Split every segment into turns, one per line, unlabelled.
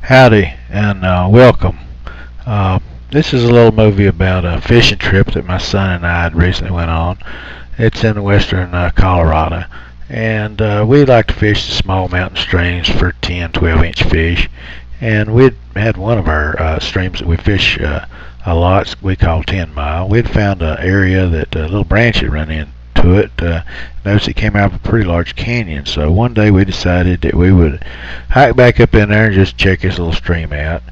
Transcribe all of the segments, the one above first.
Howdy and welcome. This is a little movie about a fishing trip that my son and I had recently went on. It's in western Colorado, and we like to fish the small mountain streams for 10, 12-inch fish. And we'd had one of our streams that we fish a lot, we call 10 Mile. We'd found an area that a little branch had run into it. Noticed it came out of a pretty large canyon, so one day we decided that we would hike back up in there and just check this little stream out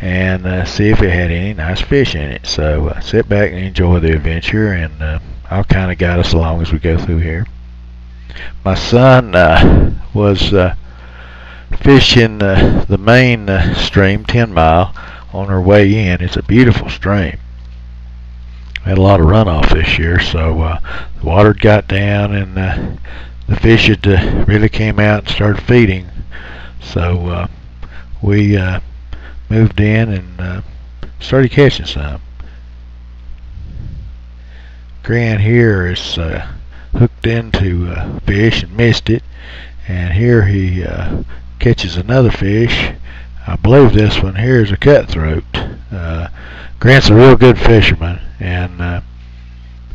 and see if it had any nice fish in it. So sit back and enjoy the adventure, and I'll kind of guide us along as we go through here. My son was fishing the main stream, 10 Mile, on our way in. It's a beautiful stream. We had a lot of runoff this year, so the water had got down, and the fish had really came out and started feeding. So we moved in and started catching some. Grant here is hooked into fish and missed it, and here he catches another fish. I believe this one here is a cutthroat. Grant's a real good fisherman, and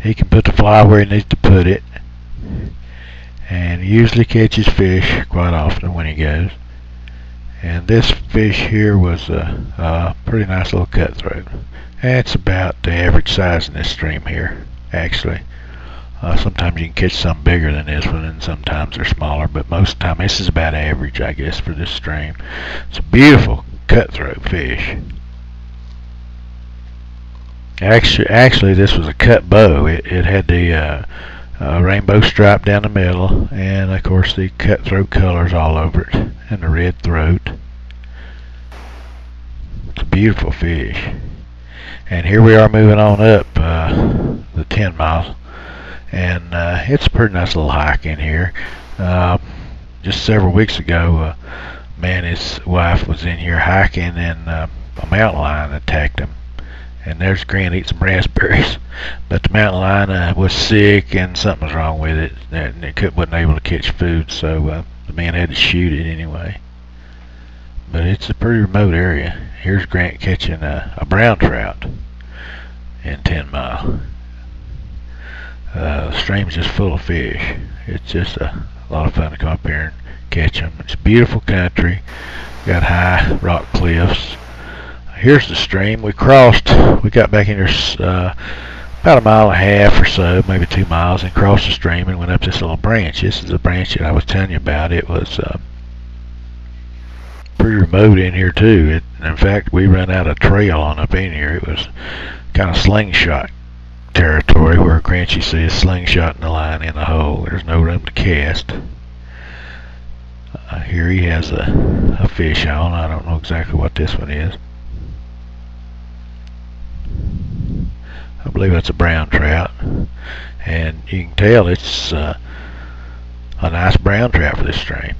he can put the fly where he needs to put it, and he usually catches fish quite often when he goes. And this fish here was a pretty nice little cutthroat. And it's about the average size in this stream here, actually. Sometimes you can catch some bigger than this one, and sometimes they're smaller, but most of the time this is about average, I guess, for this stream. It's a beautiful cutthroat fish. Actually, this was a cut bow. It had the rainbow stripe down the middle, and of course the cutthroat colors all over it, and the red throat. It's a beautiful fish. And here we are moving on up the 10 Mile, and it's a pretty nice little hike in here. Just several weeks ago, a man and his wife was in here hiking, and a mountain lion attacked him. And there's Grant eating some raspberries, but the mountain lion was sick and something was wrong with it, and it wasn't able to catch food, so the man had to shoot it anyway. But it's a pretty remote area. Here's Grant catching a brown trout in 10 Mile. The stream's just full of fish. It's just a lot of fun to come up here and catch them. It's beautiful country, got high rock cliffs. Here's the stream. We got back in here about 1.5 miles or so, maybe 2 miles, and crossed the stream and went up this little branch. This is the branch that I was telling you about. It was pretty remote in here too. In fact, we ran out of trail on up in here. It was kind of slingshot territory, where Grant, you see, is slingshotting the line in the hole. There's no room to cast. Here he has a fish on. I don't know exactly what this one is. I believe that's a brown trout, and you can tell it's a nice brown trout for this stream.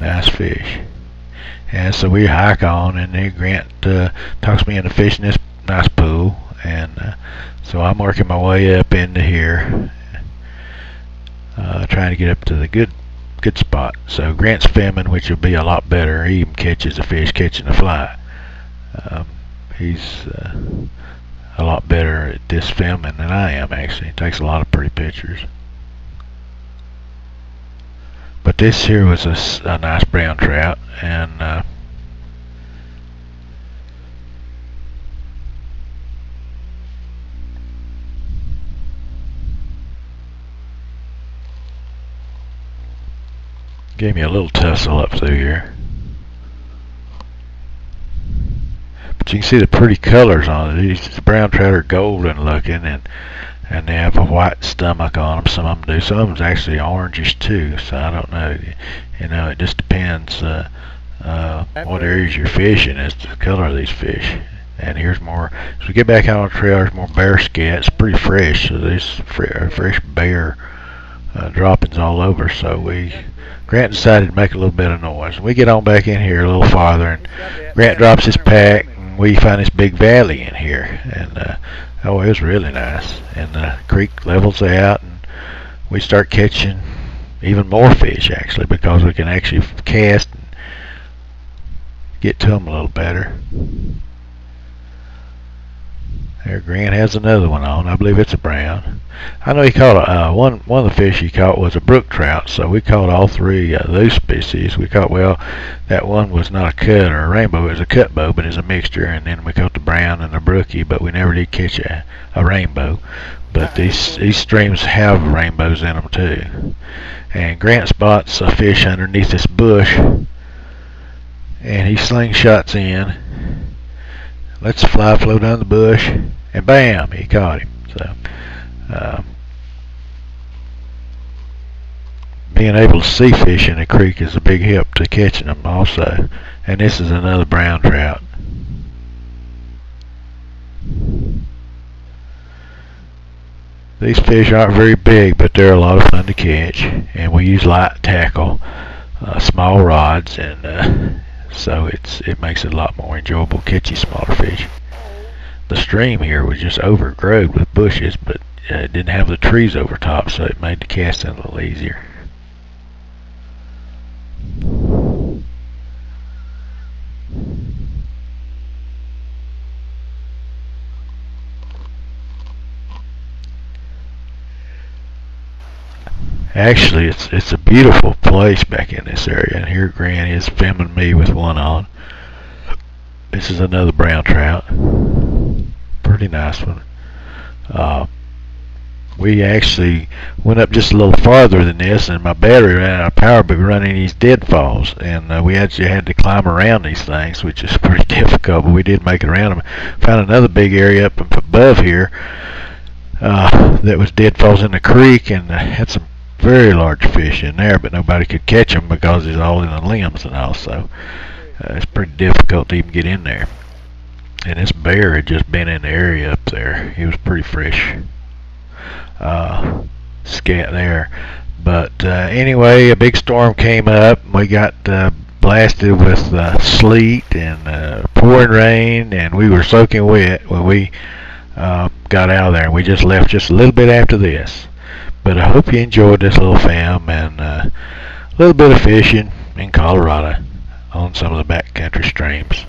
Nice fish. And so we hike on, and then Grant talks me into fishing this nice pool, and so I'm working my way up into here, trying to get up to the good spot. So Grant's filming, which will be a lot better. He even catches a fish catching a fly. He's a lot better at this filming than I am, actually. He takes a lot of pretty pictures. But this here was a nice brown trout, and gave me a little tussle up through here. But you can see the pretty colors on it. These brown trout are golden looking, and they have a white stomach on them. Some of them do. Some of them's actually orangish too. So I don't know. You know, it just depends what areas you're fishing as to the color of these fish. And here's more. As we get back out on the trail, there's more bear scat. It's pretty fresh. So there's fresh bear droppings all over. So Grant decided to make a little bit of noise. We get on back in here a little farther, and Grant drops his pack, and we find this big valley in here. And oh, it was really nice. And the creek levels out, and we start catching even more fish, actually, because we can actually cast and get to them a little better. There, Grant has another one on. I believe it's a brown. I know he caught one of the fish he caught was a brook trout, so we caught all three of those species. We caught, well, that one was not a cut or a rainbow, it was a cut bow, but it's a mixture, and then we caught the brown and the brookie, but we never did catch a rainbow. But these streams have rainbows in them too. And Grant spots a fish underneath this bush, and he slingshots in, lets the fly flow down the bush, and bam, he caught him. So being able to see fish in the creek is a big help to catching them also. And this is another brown trout. These fish aren't very big, but they're a lot of fun to catch, and we use light tackle, small rods, and so it makes it a lot more enjoyable catching smaller fish. The stream here was just overgrown with bushes, but it didn't have the trees over top, so it made the casting a little easier. Actually, it's a beautiful place back in this area, and here Grant is filming me with one on. This is another brown trout. Pretty nice one. We actually went up just a little farther than this, and my battery ran out of power, but running these deadfalls, and we actually had to climb around these things, which is pretty difficult, but we did make it around them. Found another big area up above here that was deadfalls in the creek, and had some very large fish in there, but nobody could catch them because it's all in the limbs and all, so it's pretty difficult to even get in there. And this bear had just been in the area up there. He was pretty fresh scat there. But anyway, a big storm came up. We got blasted with sleet and pouring rain, and we were soaking wet when we got out of there. And we just left just a little bit after this. But I hope you enjoyed this little film and a little bit of fishing in Colorado on some of the backcountry streams.